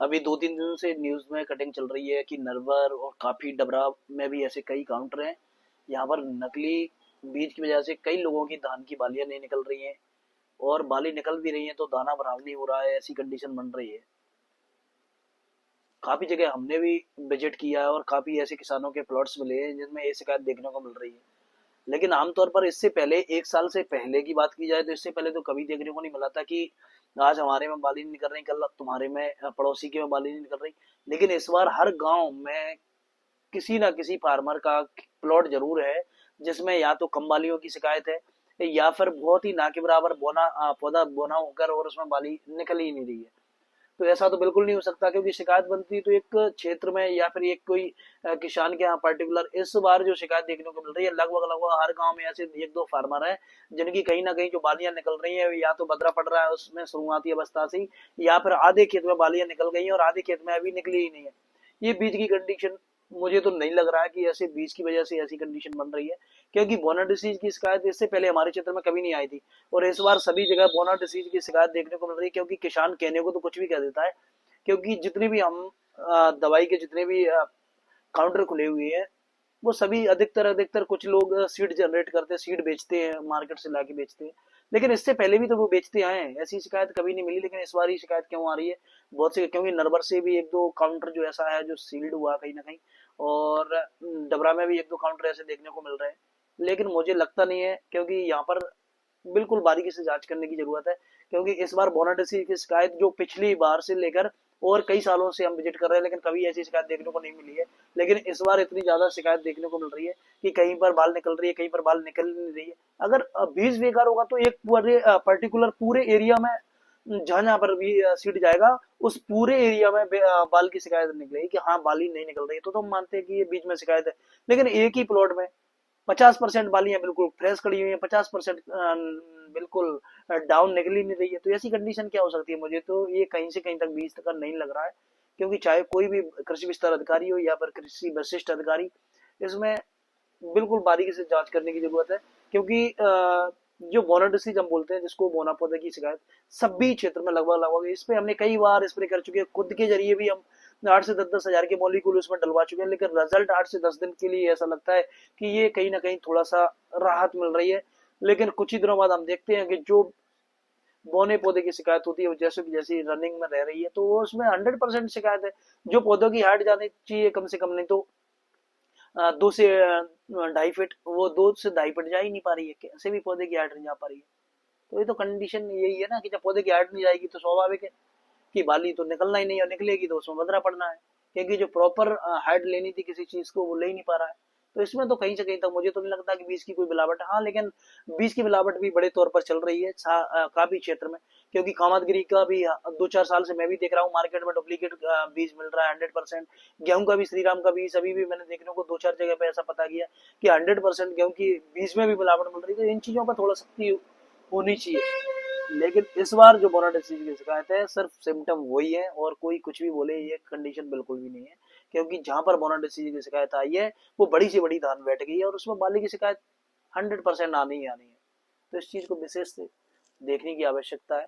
अभी 2-3 दिन से न्यूज में कटिंग चल रही है कि नरवर और काफी डबरा में भी ऐसे कई काउंटर हैं। यहाँ पर नकली बीज की वजह से कई लोगों की धान की बालियां नहीं निकल रही हैं, और बाली निकल भी रही हैं तो दाना बराबर नहीं हो रहा है, ऐसी कंडीशन बन रही है। काफी जगह हमने भी विजिट किया है और काफी ऐसे किसानों के प्लॉट्स मिले हैं जिनमें ये शिकायत देखने को मिल रही है। लेकिन आमतौर पर इससे पहले 1 साल से पहले की बात की जाए तो इससे पहले तो कभी देखने को नहीं मिला था कि आज हमारे में बाली नहीं निकल रही, कल तुम्हारे में पड़ोसी के में बाली नहीं निकल रही। लेकिन इस बार हर गांव में किसी ना किसी फार्मर का प्लॉट जरूर है जिसमें या तो कम बालियों की शिकायत है, या फिर बहुत ही ना के बराबर पौधा बोना होकर और उसमें बाली निकल ही नहीं रही है। तो ऐसा तो बिल्कुल नहीं हो सकता, क्योंकि शिकायत बनती तो एक क्षेत्र में या फिर एक कोई किसान के यहाँ पर्टिकुलर। इस बार जो शिकायत देखने को मिल रही है लगभग लगभग हर गांव में ऐसे 1-2 फार्मर हैं जिनकी कहीं ना कहीं जो बालियां निकल रही है या तो बदरा पड़ रहा है उसमें शुरुआती अवस्था से ही, या फिर आधे खेत में बालियां निकल गई हैं और आधे खेत में अभी निकली ही नहीं है। ये बीज की कंडीशन, मुझे तो नहीं लग रहा है कि ऐसे बीज की वजह से ऐसी कंडीशन बन रही है, क्योंकि बोना डिसीज की शिकायत इससे पहले हमारे क्षेत्र में कभी नहीं आई थी। और इस बार सभी जगह बोना डिसीज की शिकायत देखने को मिल रही है, क्योंकि किसान कहने को तो कुछ भी कह देता है। क्योंकि जितने भी हम दवाई के जितने भी काउंटर खुले हुए हैं, वो सभी अधिकतर अधिकतर कुछ लोग सीड जनरेट करते हैं, सीड बेचते हैं, मार्केट से लाके बेचते हैं। लेकिन इससे पहले भी तो वो बेचते आए हैं, ऐसी शिकायत कभी नहीं मिली। लेकिन इस बार ही शिकायत क्यों आ रही है? बहुत से, क्योंकि नरबर से भी 1-2 काउंटर जो ऐसा है जो सील्ड हुआ कहीं ना कहीं, और डबरा में भी 1-2 काउंटर ऐसे देखने को मिल रहे हैं। लेकिन मुझे लगता नहीं है, क्योंकि यहाँ पर बिल्कुल बारीकी से जांच करने की जरूरत है। क्योंकि इस बार बोनाडिसी की शिकायत जो पिछली बार से लेकर और कई सालों से हम विजिट कर रहे हैं, लेकिन कभी ऐसी शिकायत देखने को नहीं मिली है। लेकिन इस बार इतनी ज्यादा शिकायत देखने को मिल रही है कि कहीं पर बाल निकल रही है, कहीं पर बाल निकल नहीं रही है। अगर बीज बेकार होगा तो एक पूरे पर्टिकुलर पूरे एरिया में जहां जहां पर भी सीड जाएगा उस पूरे एरिया में बाल की शिकायत निकलेगी कि हाँ बाली नहीं निकल रही है, तो हम मानते हैं कि ये बीज में शिकायत है। लेकिन एक ही प्लॉट में 50% बालियां बिल्कुल फ्रेश खड़ी हुई है, 50% बिल्कुल डाउन निकल ही नहीं रही है। तो ऐसी कंडीशन क्या हो सकती है? मुझे तो ये कहीं से कहीं तक बीज तक नहीं लग रहा है। क्योंकि चाहे कोई भी कृषि विस्तार अधिकारी हो या फिर कृषि वशिष्ठ अधिकारी, इसमें बिल्कुल बारीकी से जांच करने की जरूरत है। क्योंकि जो बोना डिसीज हम बोलते हैं, जिसको बोना पौधे की शिकायत, सभी क्षेत्र में लगभग लगभग इस पे हमने कई बार स्प्रे कर चुके हैं, खुद के जरिए भी हम 8 से 10 हजार के मॉलिक्यूल उसमें डलवा चुके हैं। लेकिन रिजल्ट 8 से 10 दिन के लिए ऐसा लगता है कि ये कहीं ना कहीं थोड़ा सा राहत मिल रही है। लेकिन कुछ ही दिनों बाद हम देखते हैं कि जो बोने पौधे की शिकायत होती है वो जैसे की जैसी रनिंग में रह रही है, तो वो उसमें 100% शिकायत है। जो पौधों की हाइट जानी चाहिए कम से कम, नहीं तो 2 से 2.5 फीट, वो 2 से 2.5 फीट जा ही नहीं पा रही है, कैसे भी पौधे की हाइट नहीं जा पा रही है। तो ये तो कंडीशन यही है ना कि जब पौधे की हाइट नहीं जाएगी तो स्वाभाविक है कि बाली तो निकलना ही नहीं, और निकलेगी तो उसमें बदरा पड़ना है। क्योंकि जो प्रॉपर हाइट लेनी थी किसी चीज को वो ले ही नहीं पा रहा है। तो इसमें तो कहीं से कहीं तक मुझे तो नहीं लगता कि बीज की कोई मिलावट है। हाँ, लेकिन बीज की मिलावट भी बड़े तौर पर चल रही है काफी क्षेत्र में। क्योंकि कामतगिरी का भी 2-4 साल से मैं भी देख रहा हूँ मार्केट में डुप्लीकेट बीज मिल रहा है 100%। गेहूं का भी, श्रीराम का बीज अभी भी मैंने देखने को 2-4 जगह पे ऐसा पता किया कि 100% गेहूं की बीज में भी मिलावट मिल रही है। तो इन चीजों पर थोड़ा सख्ती होनी चाहिए। लेकिन इस बार जो बोना डिसीज की शिकायत है सिर्फ सिम्टम वही है, और कोई कुछ भी बोले ये कंडीशन बिल्कुल भी नहीं है। क्योंकि जहां पर बोना डिसीज की शिकायत आई है वो बड़ी से बड़ी धान बैठ गई है, और उसमें बाली की शिकायत 100% आनी ही आनी है। तो इस चीज को विशेष से देखने की आवश्यकता है।